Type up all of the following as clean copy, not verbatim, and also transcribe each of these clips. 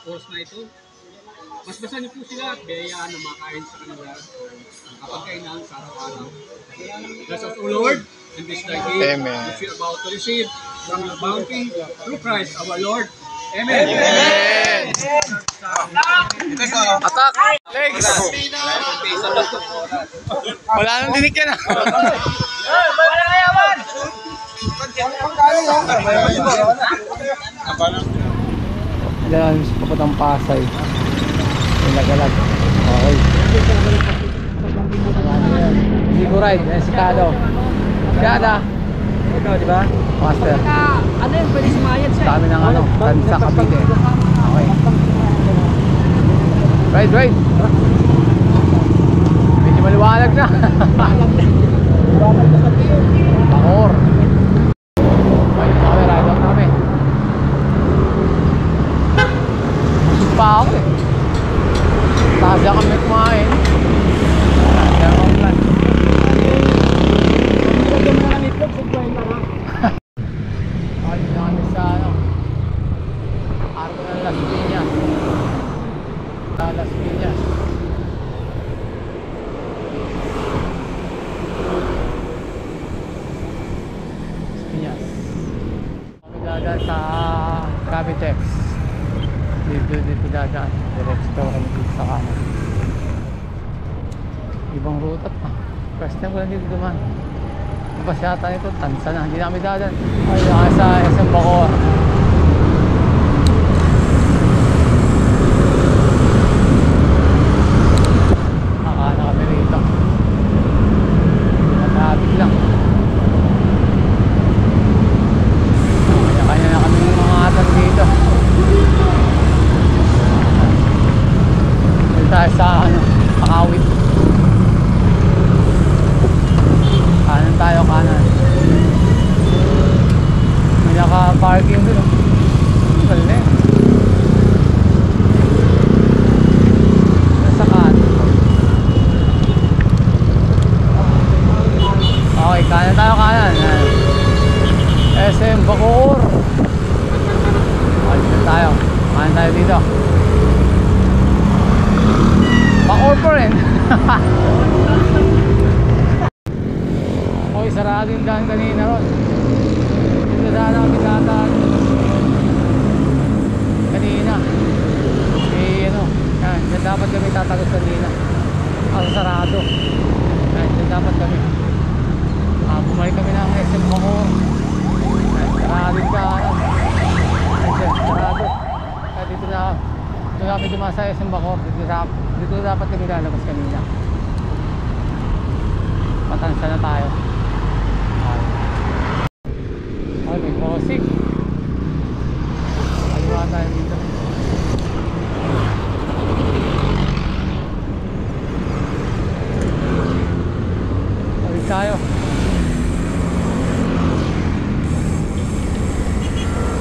Oras na ito. Basbasan niyo po sila at biyayaan na makain sa kanila kapag kainan sa araw-araw. Bless us, O Lord, in this thy day, which we are about to receive from your bounty through Christ our Lord. Amen. Amen. Attack! Legs! Wala nang dinig yan ah. Wala na yaman! Diyan, papuntang Pasay. Nagalag. Okay. Hindi ko ride. Yan si Kado. Kada. Ikaw, di ba? Master. Ano yun? Pwede sumayad siya. Dami ng ano. Tansa Cavite. Okay. Ride. Medyo maliwanag na. Bakor. Ride out kami. Busog pa ako eh. Tasya kami kumain. Tasya kami plan. Ayun na kami sa ano, Arco ng Las Piñas. Las Piñas. Kami dadaan sa Cavitex. Dito dadaan. Diretso daw kami dito sa kanan. Ibang ruta pa. First time ko lang dito duman. Pasyata nito, tansa na. Hindi namin dadaan. Ayun sa SM Bacoor. Nakakana kami rito. Traffic lang. Kanya na kami mga atan dito. Dito tayo sa ano, Pakawit. Kanan tayo, kanan. May naka-parking dun. Wala na eh. Nasa kanan. Okay, kanan tayo, kanan. SM Bacoor. Okay, dito tayo. Kanan tayo dito. Bacoor pa rin. Okay, sarado yung daan kanina ron. Dito sana kami dadaan kanina. Eh ano, yan, dyan dapat kami tatagos kanina. Kasi sarado. Yan, dyan dapat kami. Bumalik kami ng SM Bacoor. Sarado yung daan. Yan, sarado. Kaya dito kami dumasa sa SM Bacoor. Dito dapat kami lalabas kanina. Patansa na tayo. Ay, may crossing. Kaliwa tayo dito. Balik tayo.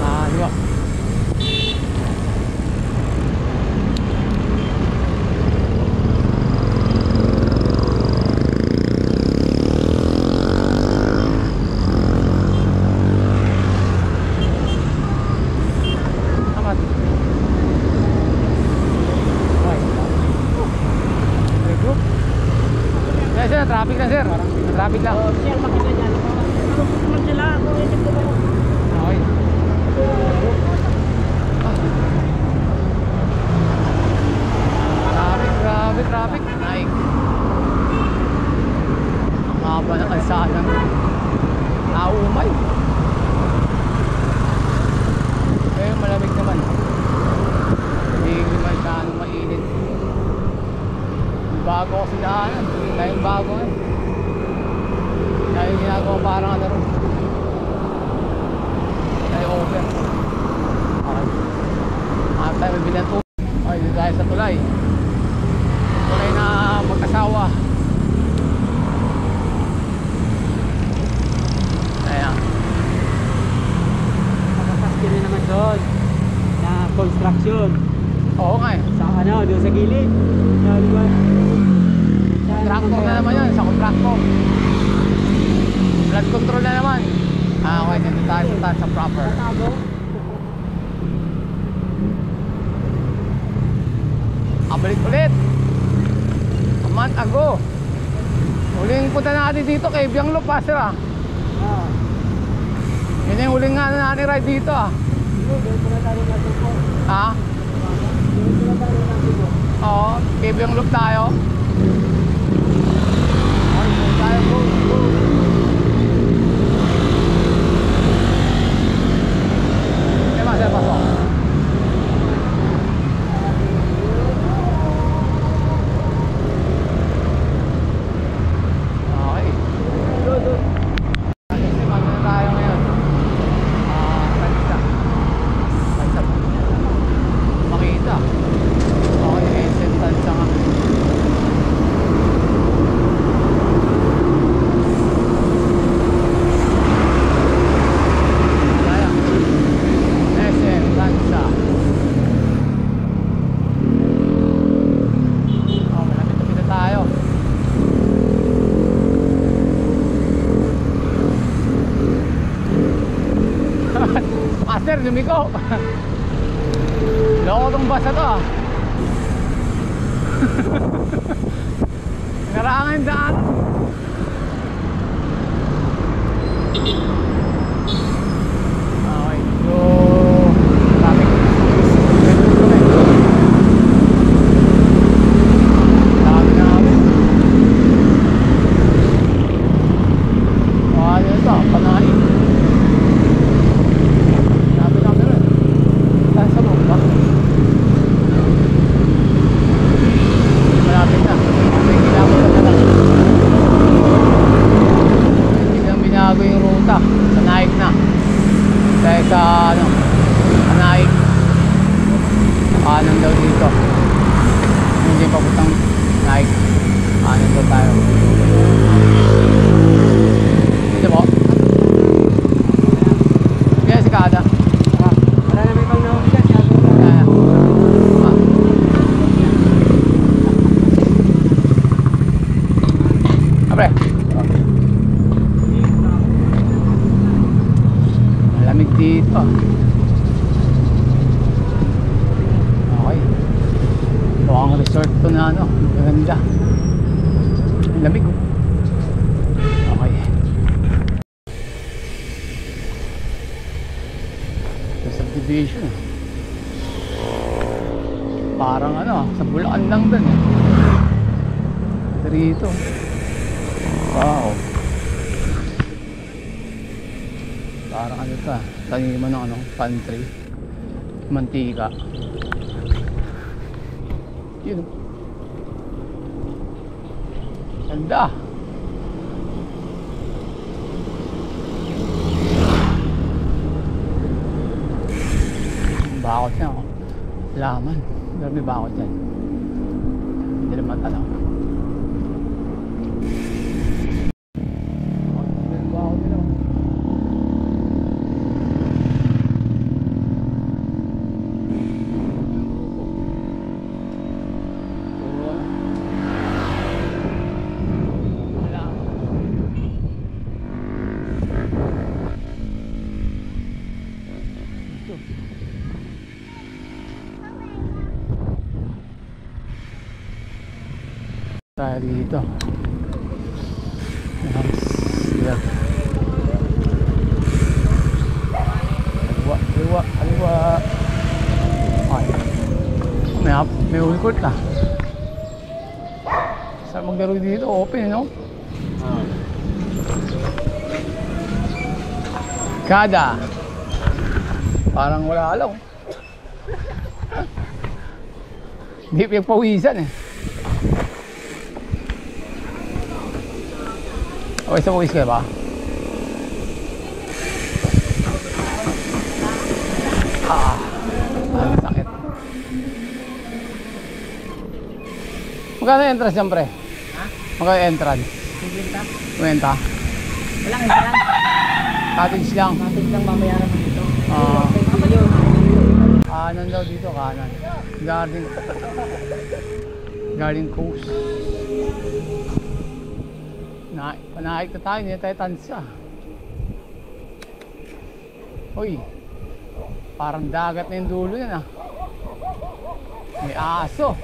Kaliwa. Traffic na sir, traffic lang. Sir, makita dyan. Sumunod sila. Okay. Traffic. Naik. Ang haba ng kalsada. Naumay. Pero malamig naman. Hindi naman masyadong mainit. Bago ako sinaanan. Tayong bago eh. Kaya yung ginagawa parang ano rin. Kaya over. Okay. Mahal tayo may bilan po. Okay, dito tayo sa tulay. Tulay na magkasawa. Ayan. Makapaski rin naman doon. Na construction. Oo nga eh. Sa ano, doon sa gilid. Tractor na naman yan, sa contractor. Flood control na naman. Okay, dito tayo sa Tansa proper. Balik ulit. A month ago. Huling punta natin dito kay Biang Loop, sir ah. Yun yung huling nga na natin ride dito ah. Ha? Oo, kay Biang Loop tayo. Okay, go tayo, go, go. Diba, sir, pasok. Master, lumiko. Loko tong bus na to ah. Narangan yung daan. Okay, so traffic. Dami namin. Ano ito? Panahin. Dahil sa ano, Anaik kanan daw dito, hindi papuntang Anaik, kanan daw tayo dito po. Kaya si Kada Wala na may pang naon dyan. Abre, malamig dito. Okay, ito ang resort to na ano, maganda, lamig. Okay, ito subdivision, parang ano, sa Bulacan lang dun eh. Dito, wow, parang ano ito, taniman ng ano, pantry, mantika. Yun, ganda. Bakot niya oh, laman, dami bakot yan, hindi naman alam. Tayo dito. Nice. Aliwa. Ay. May ulkot na. Saan maglaro dito? Open, no? Kada. Parang wala alaw. Hindi pinagpawisan eh. Okay, sa pawis kayo ba? Ang sakit. Magkano yung entrance dyan, pre? Ha? Magkano yung entrance? 50? 20? Walang entrance. Cottage lang. Cottage lang mamayaran mo dito. Kanan daw dito, kanan. Garden Coast. Panaik na tayo, hindi tayo tansya. Uy, parang dagat na yung dulo yan ah. May aso.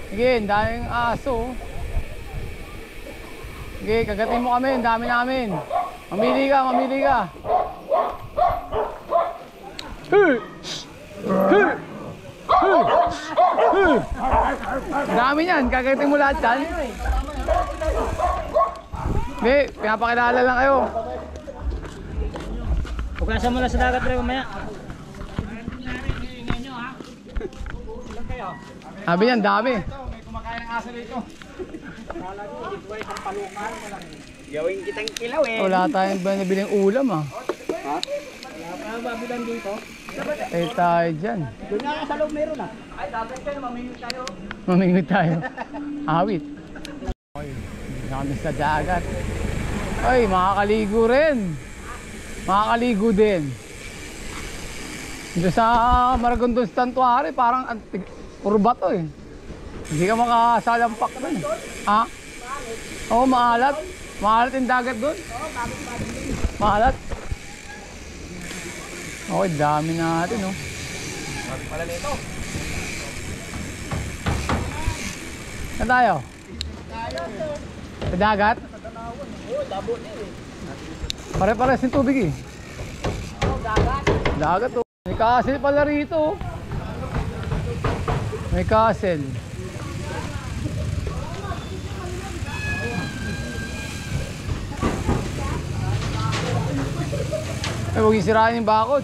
Sige, ang daming aso. Sige, kagatin mo kami, ang dami namin. Mamili ka, mamili ka. Hey! Hey! Hey! Hey! Ang dami yan, kagatin mo lahat yan. Hindi, pinapakilala lang kayo. Hugasan mo na sa dagat rin mamaya. Sabi niyan, dami. May kumakain ng aso dito. Gawin kitang kilaw eh. Wala tayong ba nabiling ulam ah. Ha? Wala pa babulan dito. Eh tayo dyan. Doon nga sa loob meron ah. Ay, dapat kayo, mamingin tayo. Mamingwit tayo. Awit. Oy, hindi na kami sa dagat. Ay, makakaligo rin. Makakaligo din. Dito sa Maragondon Santuary, parang puro bato eh. Hindi ka makasalampak doon. Ha? Oo, maalat. Maalat yung dagat doon. Maalat. Okay, dami natin oh. Pala nito. Saan tayo? Sa dagat? Oo, labo na eh. Pare-pares yung tubig eh. Dagat. Dagat oh. May castle pala rito. May castle. Eh, huwag isirain yung bakod.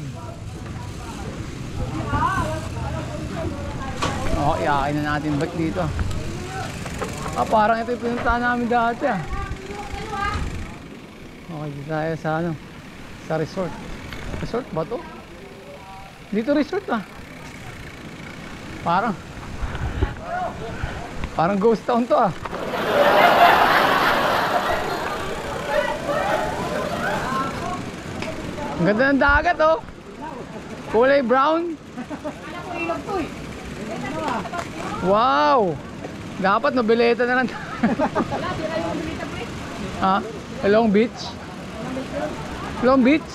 Okay, iakin na natin back dito. Ah, parang ito yung pinuntahan namin dati ah. Okay, dito tayo sa ano, sa resort. Resort ba to? Dito resort ah. Parang ghost town to ah. Ang ganda ng dagat oh. Kulay brown. Wow. Dapat nobileta na lang. Ha? Long Beach? Long Beach?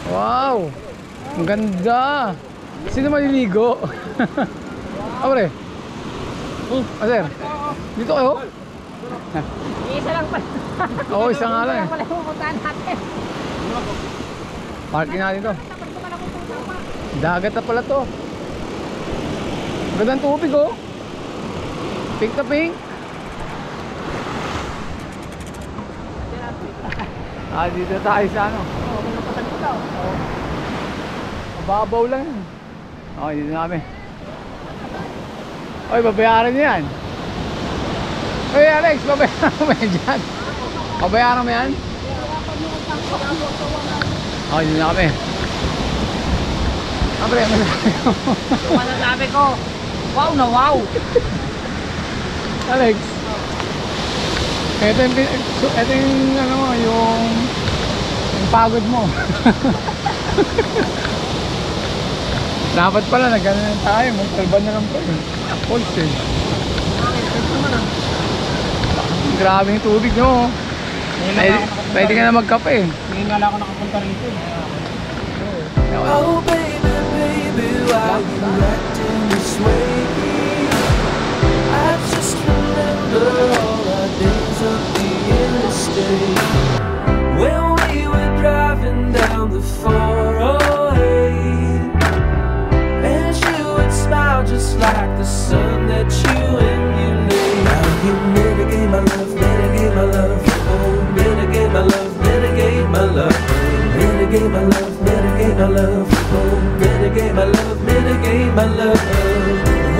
Wow. Ang ganda. Sino maliligo? Abre. Sir. Dito kayo? Isa lang pala. Oo, isa nga lang eh. Wala yung pupuntahan natin. Parking natin to. Dagat na pala to. Gandang tubig oh. Pink na pink. Ah, dito tayo sa ano. Mababaw lang yan. Okay, dito na kami. Oy, babayaran niyo yan. Oy, Alex, babayaran mo yan dyan. Babayaran mo yan. Okay, dito na kami. Abre, Ano sabi ko? Wow na wow! Alex, ito yung ano mo, yung pagod mo. Dapat pala nagano na tayo, magtalban na lang po eh. Pulse eh. Grabe yung tubig no. Pwede ka na magkape eh. Hindi nga lang ako nakapunta rito. Oh baby, baby, why you acting this way? I just remember all our days of the interstate when we were driving down the 408, and you would smile just like the sun that you emulate. Now you mitigate my love, mitigate my love, oh, mitigate my love, mitigate my love, mitigate my love, mitigate my love, oh, mitigate my love, mitigate my love.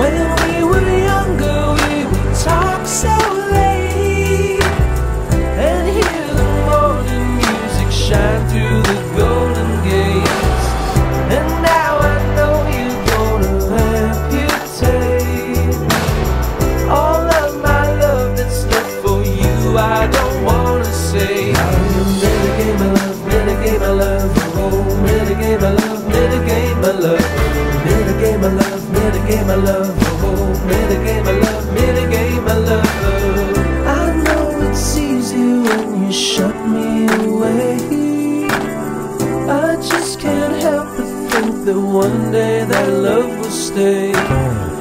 When we were younger, we would talk so late and hear the morning music shine through the golden gates. And now I know you're gonna amputate all of my love that's left for you. I don't wanna say mitigate my love, mitigate my love, oh, mitigate my love, mitigate my love, mitigate my love, mitigate my love, oh, mitigate my love, mitigate my love. I know it's easy when you shut me away, that one day that love will stay.